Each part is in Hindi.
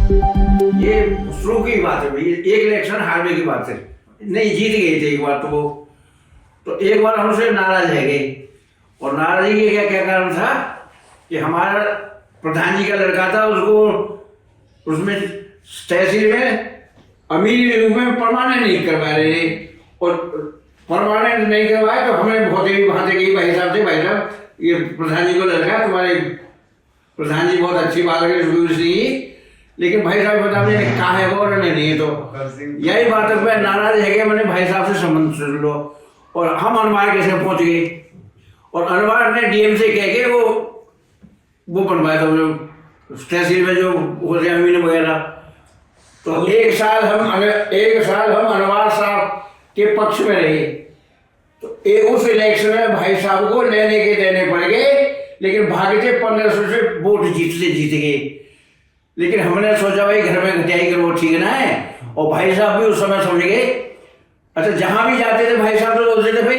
ये शुरू की बात है भाई, एक इलेक्शन हारने की बात है। नहीं, जीत गए थे एक बार तो एक बार हमसे नाराज रह गए। और नाराजगी के क्या क्या कारण था कि हमारा प्रधान जी का लड़का था, उसको उसमें तहसील में अमीरी के रूप में परमानेंट नहीं करवा रहे थे। और परमानेंट नहीं करवाए तो हमें बहुत ही वहाँ से गई भाई साहब से, भाई साहब ये प्रधान जी को लड़का, तुम्हारे प्रधान जी बहुत अच्छी बात है, लेकिन भाई साहब बता दें कहा है वो और नहीं। तो यही बात है, मैं नाराज है कि मैंने भाई साहब से संबंध सुन लो। और हम अनवार कैसे पहुंच गए, और अनवार ने डीएम से कह के वो बनवाया था जो तहसील में जो होते अमीन वगैरह। तो एक साल हम अनवार साहब के पक्ष में रहे। तो उस इलेक्शन में भाई साहब को लेने के देने पड़ गए, लेकिन भाग्य से 1500 से वोट जीत गए। लेकिन हमने सोचा भाई घर में घटियाई कर वो ठीक ना है। और भाई साहब भी उस समय समझ गए। अच्छा, जहां भी जाते थे भाई साहब तो बोलते थे भाई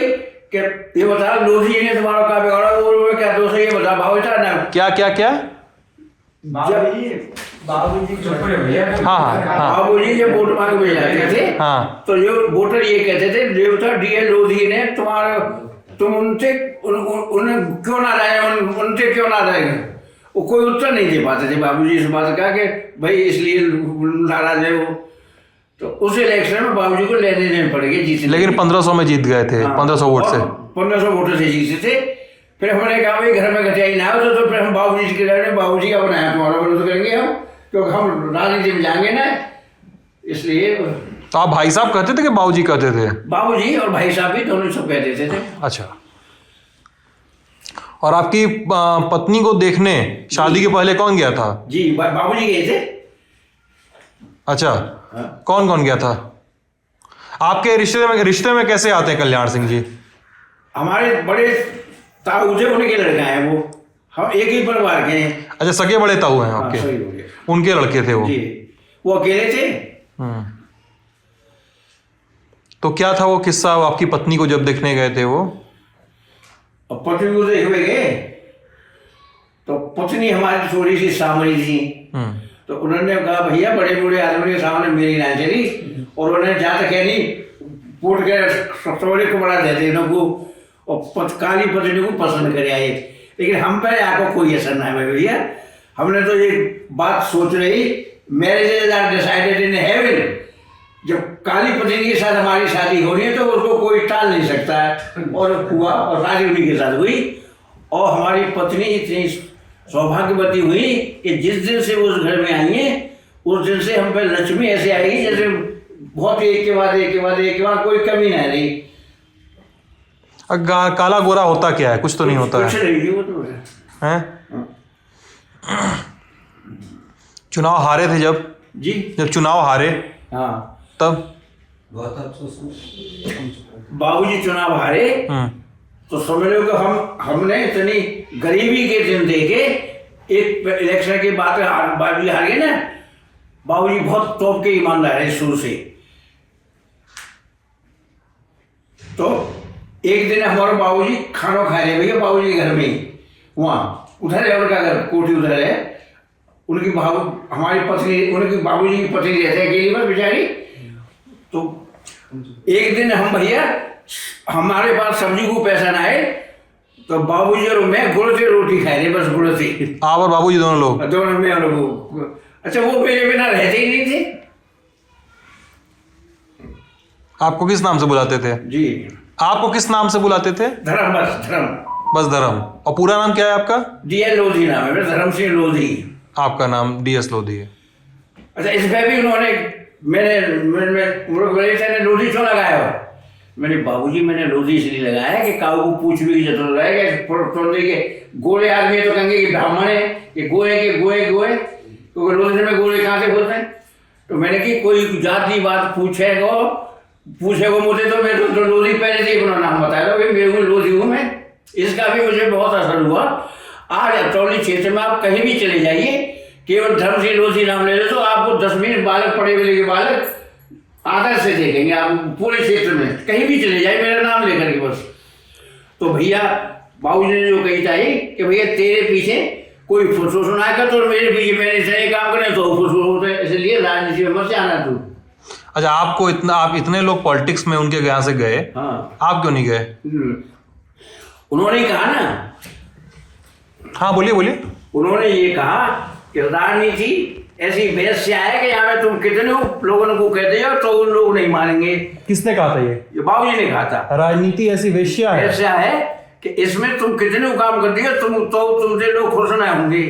कि ये बता लोधी जी ने तुम्हारा क्या बिगाड़ा, वो क्या दोष है, ये बता भाव था ना क्या क्या क्या बाबूजी हाँ जब वोट मांग में जाते थे, हाँ तो जो वोटर ये कहते थे देवता डीएल लोधी ने तुम उनसे उन्हें क्यों ना लाए, उनसे क्यों ना लाए। वो कोई उत्तर नहीं दे पाते थे बाबूजी इस बात का कि भाई इसलिए नाराज है वो। तो उस इलेक्शन में बाबूजी को लेने देने पड़ गए जीतने। लेकिन 1500 में जीत गए थे। 1500 वोट से 1500 वोटर से जीते थे। फिर हमने कहा भाई घर में घटियाई ना हो तो फिर हम बाबूजी के लड़े, बाबूजी का बनाया तुम्हारा विरोध करेंगे हम, क्योंकि हम राजनीति में जाएंगे ना, इसलिए। तो आप भाई साहब कहते थे कि बाबूजी कहते थे? बाबूजी और भाई साहब भी दोनों सब कहते थे। अच्छा। और आपकी पत्नी को देखने शादी के पहले कौन गया था? जी बाबूजी गए थे। अच्छा, कौन कौन गया था? आपके रिश्ते में कैसे आते हैं कल्याण सिंह जी? हमारे बड़े ताऊ थे, उनके लड़का है वो, हम एक ही परिवार के हैं। अच्छा, सगे बड़े ताऊ हैं आपके? उनके लड़के थे वो? जी, वो अकेले थे। तो क्या था वो किस्सा आपकी पत्नी को जब देखने गए थे वो? और पत्नी को देखने गए तो पत्नी हमारी थोड़ी सी सामरी थी। तो उन्होंने कहा भैया बड़े बूढ़े आदमी के सामने मेरी ना चली। और उन्होंने जा तक है नहीं पोट के सटोरे को बड़ा देते को, और काली पत्नी को पसंद कर आए। लेकिन हम पे आपको कोई असर ना है भैया। हमने तो ये बात सोच रही, marriage are decided in heaven. जब काली पत्नी के साथ हमारी शादी हो रही है तो उसको कोई टाल नहीं सकता है। और हुआ, और शादी उन्हीं के साथ हुई। और हमारी पत्नी इतनी सौभाग्यवती हुई कि जिस दिन से वो उस घर में आई है, उस दिन से हम पे लक्ष्मी ऐसे आएगी जैसे बहुत एक के बाद कोई कमी नहीं रही। काला गोरा होता क्या है? कुछ तो नहीं होता कुछ नहीं, वो तो है। चुनाव हारे थे जब चुनाव हारे, हाँ, तब बाबूजी चुनाव हारे तो समझ लो कि हमने इतनी गरीबी के दिन देखे। एक इलेक्शन के बाद बाबूजी हार गए ना। बाबूजी बहुत टॉप के ईमानदार है शुरू से। तो एक दिन हमारे बाबूजी खाना खा रहे भैया, बाबूजी के घर में वहाँ उधर है उनका घर, कोठी उधर है। उनकी हमारी पत्नी, उनकी बाबूजी की पत्नी रहते हैं अकेली पर बेचारी। तो एक दिन हम भैया हमारे पास सब्जी को पैसा ना आए तो बाबूजी और मैं गुड़ से रोटी खाए रहे, बस गुड़ से। आप और बाबूजी दोनों लोग? दोनों में और वो। अच्छा, वो मेरे बिना रहते ही नहीं थे। आपको किस नाम से बुलाते थे? जी, आपको किस नाम से बुलाते थे? धर्म, बस धर्म। और पूरा नाम क्या है आपका? डीएल लोधी नाम है, धर्म सिंह लोधी। आपका नाम डीएस लोधी है। अच्छा, इसमें भी उन्होंने मैंने लोधी क्यों लगाया हो? मैंने बाबूजी मैंने लोधी इसलिए लगाया कि काऊ को पूछ भी जरूरत है कि गोरे आदमी तो कहेंगे कि ब्राह्मण है, कि गोए क्योंकि लोधी में गोरे कहाँ से बोलते हैं। तो मैंने कि कोई जाति बात पूछेगा मुझे तो मैं तो लोधी पहले से अपना नाम बताया था, मेरे को लोधी हूँ मैं। इसका भी मुझे बहुत असर हुआ। आज अतरौली क्षेत्र में आप कहीं भी चले जाइए, केवल धर्म से लोधी नाम ले लो तो आपको 10-20 बालक पढ़े हुए के बालक आदर से देखेंगे। आप पूरे क्षेत्र में कहीं भी चले जाए मेरा नाम लेकर के बस। तो भैया बाबूजी ने जो कही चाहिए कि भैया तेरे पीछे कोई फुसफुस ना कर, तो मेरे पीछे मैंने सही काम करें तो फुसफुस होते लिए राजनीति में मत जाना तू। अच्छा, आप इतने लोग पॉलिटिक्स में उनके यहाँ से गए, हाँ, आप क्यों नहीं गए? उन्होंने कहा ना, हाँ बोलिए बोलिए। उन्होंने ये कहा कि राजनीति ऐसी वेश्या है कि यहाँ में तुम कितने लोगों को कहते हो तो उन लोग नहीं मानेंगे। किसने कहा था ये? बाबूजी ने कहा था राजनीति ऐसी वेश्या है, वेश्या है कि इसमें तुम कितने काम करते हो तुमसे लोग खुश ना होंगे।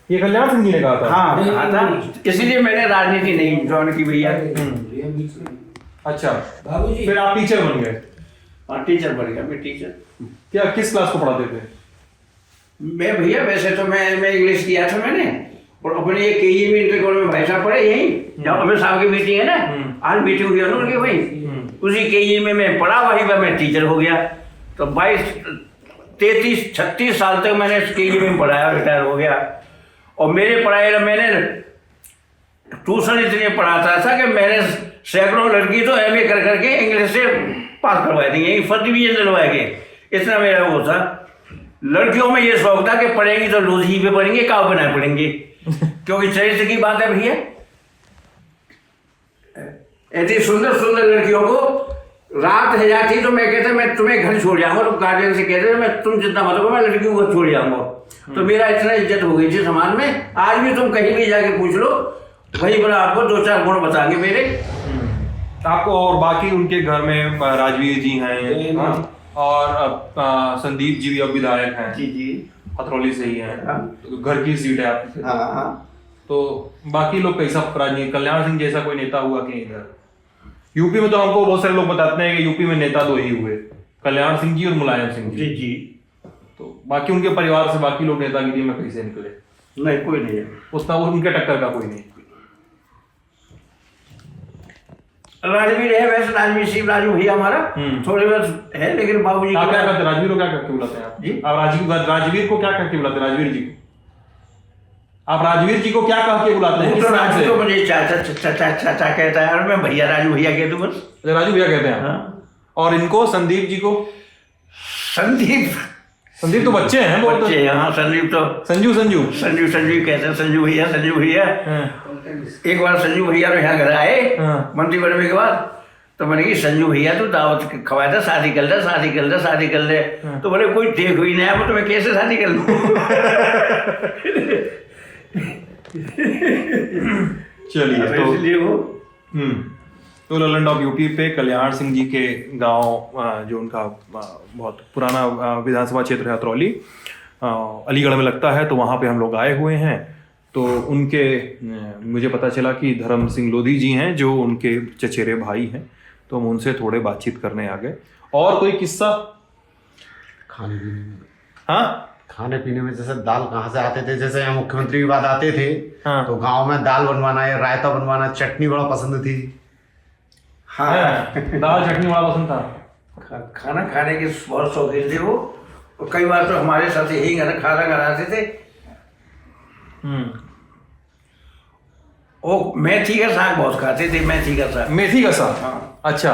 ये कल्याण सिंह जी ने कहा था? हाँ कहा था, इसलिए मैंने राजनीति नहीं ज्वाइन की भैया। अच्छा, फिर आप टीचर बन गए? हाँ टीचर बन गया मैं, टीचर। क्या किस क्लास को पढ़ाते थे? मैं भैया वैसे तो मैं इंग्लिश किया था मैंने, और अपने ये केजी में इंटर कॉलेज में भाई साहब पढ़े यहीं जहाँ अमित साहब की मीटिंग है ना, आज मीटिंग हुई है ना उनकी भाई, उसी केजी में मैं पढ़ा, वहीं पर मैं टीचर हो गया। तो 22-33-36 साल तक मैंने केजी में पढ़ाया, रिटायर हो गया। और मेरे पढ़ाई मैंने ट्यूशन इतने पढ़ाता था कि मैंने सैकड़ों लड़की तो MA कर करके इंग्लिश से पास करवाई थी, यही फर्स्ट डिवीजन दिलवाए गए। इतना मेरा वो था। लड़कियों में ये शौक था कि पढ़ेंगी तो लूज ही पे पढ़ेंगे, काव पे ना पढ़ेंगे, क्योंकि चरित्र की बात है भैया। ऐसी सुंदर सुंदर लड़कियों को रात है जाती तो मैं कहता मैं तुम्हें घर छोड़ जाऊंगा, तो गार्जियन से कहते मैं तुम जितना मत मैं लड़कियों को छोड़ जाऊंगा। तो मेरा इतना इज्जत हो गई थी समाज में। आज भी तुम कहीं भी जाके पूछ लो, वही बड़ा आपको 2-4 गुण बताएंगे मेरे। आपको। और बाकी उनके घर में राजवीर जी हैं, और संदीप जी भी अब विधायक हैं। जी जी, हथरौली से ही हैं। हाँ। तो घर की सीट है आपकी। हाँ। तो बाकी लोग कैसा राजनीति, कल्याण सिंह जैसा कोई नेता हुआ कि इधर? यूपी में तो हमको बहुत सारे लोग बताते हैं कि यूपी में नेता 2 ही हुए, कल्याण सिंह जी और मुलायम सिंह जी। जी जी। तो बाकी उनके परिवार से बाकी लोग नेतागिरी में कैसे निकले? नहीं, कोई नहीं है उसका, वो उनके टक्कर का कोई नहीं। राजवीर है वैसे, राजवीर सिंह राजू भैया हमारा थोड़े बहुत है, लेकिन बाबूजी आप क्या करते? राजवीर को क्या करके बुलाते हैं आप? जी? आप राजवीर को क्या करके बुलाते हैं? राजवीर जी को आप राजवीर जी को क्या कह के बुलाते हैं? तो राजू तो मुझे चाचा कहता है, और मैं भैया राजू भैया कहता हूँ बस। राजू भैया कहते हैं। हाँ। और इनको संदीप जी को? संदीप तो बच्चे हैं, बहुत बच्चे हैं। हाँ, संदीप तो संजू कहते हैं, संजू भैया। एक बार संजू भैया तो यहाँ घर आए मंत्री बनने के बाद, तो मैंने कहा संजू भैया तो दावत खवाया था, शादी कर ले। तो बोले कोई देख हुई नहीं है, तो मैं कैसे शादी कर लूँ। चलिए, तो इसलिए वो तो ललन यूपी पे कल्याण सिंह जी के गांव, जो उनका बहुत पुराना विधानसभा क्षेत्र है हथरौली, अलीगढ़ में लगता है, तो वहाँ पे हम लोग आए हुए हैं। तो उनके मुझे पता चला कि धर्म सिंह लोधी जी हैं जो उनके चचेरे भाई हैं, तो हम उनसे थोड़े बातचीत करने आ गए। और कोई किस्सा? खाने पीने में, हाँ, खाने पीने में जैसे दाल कहाँ से आते थे, जैसे यहाँ मुख्यमंत्री के बाद आते थे, हाँ। तो गांव में दाल बनवाना या रायता बनवाना, चटनी बड़ा पसंद थी। हाँ, दाल चटनी बड़ा पसंद था। खाना खाने के बहुत शौकीन थे वो, और कई बार तो हमारे साथ यही खाना बनाते थे। वो मेथी का साग बहुत खाते थे, मेथी का साग। हाँ। अच्छा,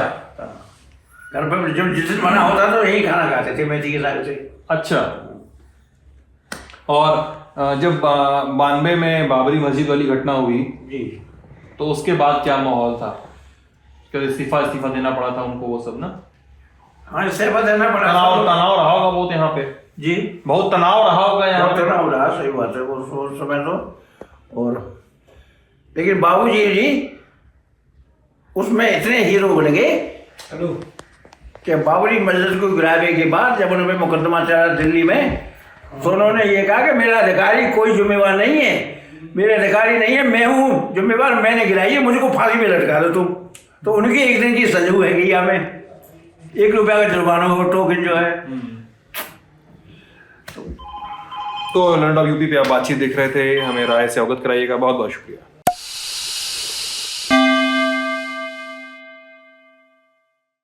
घर पर जब जिस दिन बना होता तो यही खाना खाते थे, मेथी के साग से। अच्छा। और जब 92 में बाबरी मस्जिद वाली घटना हुई जी, तो उसके बाद क्या माहौल था? क्या इस्तीफा देना पड़ा था उनको, वो सब ना? हाँ, इस्तीफा देना पड़ा। तनाव रहा होगा बहुत यहाँ पे। जी, बहुत तनाव रहा होगा यहाँ पे। तनाव रहा, सही बात है वो समय तो। और लेकिन बाबूजी जी उसमें इतने हीरो बन गए कि बाबरी मस्जिद को गिराने के बाद जब उन्होंने मुकदमा चला दिल्ली में, तो उन्होंने ये कहा कि मेरा अधिकारी कोई जिम्मेवार नहीं है, मैं हूँ जिम्मेवार, मैंने गिराई है, मुझको फांसी में लटका दो तुम। तो उनकी एक दिन की सजू है गई हमें 1 रुपया का जुर्माना हो, टोकन जो है। तो लंडा यूपी पे आप बातचीत देख रहे थे, हमें राय से अवगत कराइएगा। बहुत बहुत शुक्रिया।